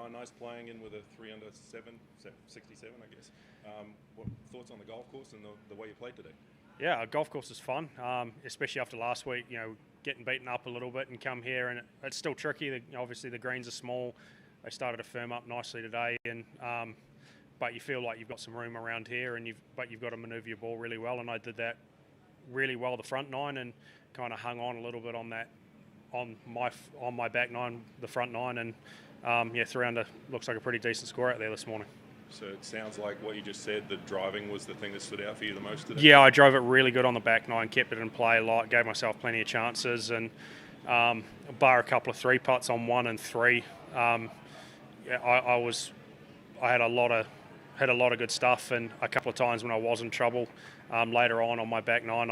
nice playing in with a 3 under 67, I guess. What thoughts on the golf course and the way you played today? Yeah, a golf course is fun, especially after last week. Getting beaten up a little bit and come here, and it's still tricky. Obviously, the greens are small. They started to firm up nicely today, and but you feel like you've got some room around here, and you've got to manoeuvre your ball really well. And I did that really well the front nine, and kind of hung on a little bit on that on my back nine, the front nine, and 3 under looks like a pretty decent score out there this morning. So it sounds like what you just said, the driving was the thing that stood out for you the most today? Yeah, I drove it really good on the back nine, kept it in play a lot, gave myself plenty of chances, and bar a couple of 3 putts on 1 and 3. I had a lot of good stuff, and a couple of times when I was in trouble later on my back nine,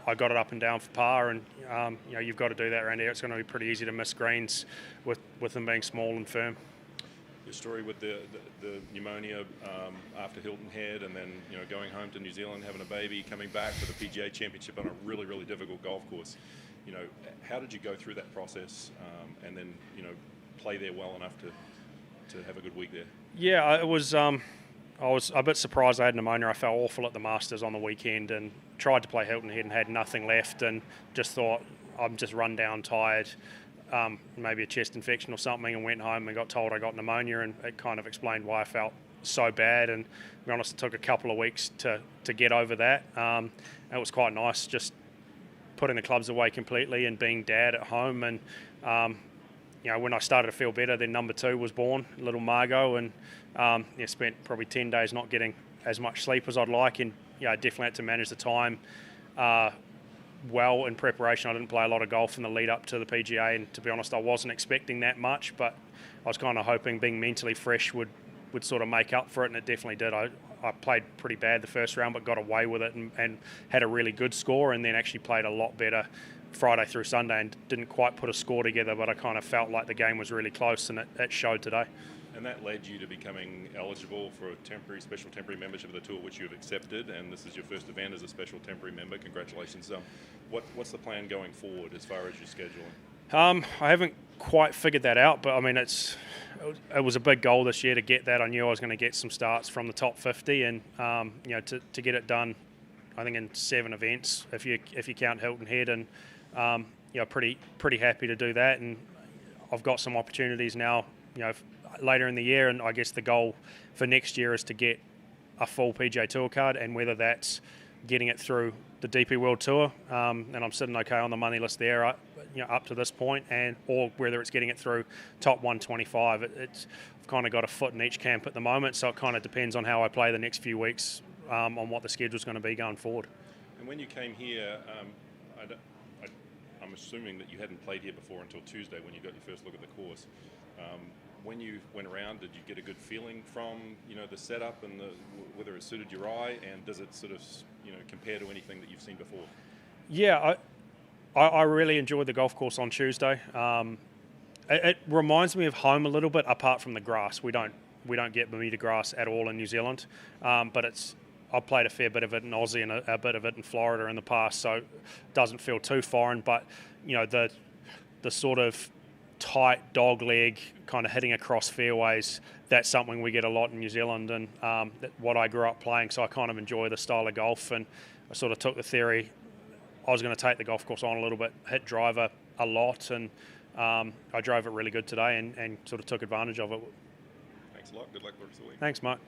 I got it up and down for par, and you've got to do that around here. It's going to be pretty easy to miss greens with them being small and firm. Your story with the pneumonia after Hilton Head, and then going home to New Zealand, having a baby, coming back for the PGA Championship on a really, really difficult golf course. How did you go through that process and then play there well enough to have a good week there? Yeah, it was. I was a bit surprised I had pneumonia. I felt awful at the Masters on the weekend and tried to play Hilton Head and had nothing left, and just thought I'm just run down, tired. Maybe a chest infection or something, and went home and got told I got pneumonia, and it kind of explained why I felt so bad. And to be honest, it took a couple of weeks to get over that. It was quite nice just putting the clubs away completely and being dad at home. And when I started to feel better, then number 2 was born, little Margot, and spent probably 10 days not getting as much sleep as I'd like, and definitely had to manage the time well in preparation. I didn't play a lot of golf in the lead up to the PGA, and to be honest, I wasn't expecting that much, but I was kind of hoping being mentally fresh would sort of make up for it, and it definitely did. I played pretty bad the first round, but got away with it and had a really good score, and then actually played a lot better Friday through Sunday and didn't quite put a score together, but I kind of felt like the game was really close, and it showed today. And that led you to becoming eligible for a special temporary membership of the tour, which you have accepted, and this is your first event as a special temporary member. Congratulations. What's the plan going forward as far as your scheduling? I haven't quite figured that out, but I mean, it was a big goal this year to get that. I knew I was going to get some starts from the top 50, and to get it done, I think in 7 events if you count Hilton Head, and pretty happy to do that. And I've got some opportunities now, later in the year, and I guess the goal for next year is to get a full PGA Tour card, and whether that's getting it through the DP World Tour, and I'm sitting okay on the money list there, up to this point, or whether it's getting it through top 125. I've kind of got a foot in each camp at the moment, so it kind of depends on how I play the next few weeks on what the schedule's going to be going forward. And when you came here, I'm assuming that you hadn't played here before until Tuesday when you got your first look at the course. When you went around, did you get a good feeling from the setup and whether it suited your eye, and does it sort of compare to anything that you've seen before? Yeah, I really enjoyed the golf course on Tuesday. It reminds me of home a little bit, apart from the grass. We don't get Bermuda grass at all in New Zealand, but I've played a fair bit of it in Aussie and a bit of it in Florida in the past, so it doesn't feel too foreign. But the sort of tight dog leg kind of hitting across fairways, that's something we get a lot in New Zealand, and what I grew up playing, so I kind of enjoy the style of golf. And I sort of took the theory I was going to take the golf course on a little bit, hit driver a lot, and I drove it really good today and sort of took advantage of it. Thanks a lot. Good luck the rest of the week. Thanks, Mark.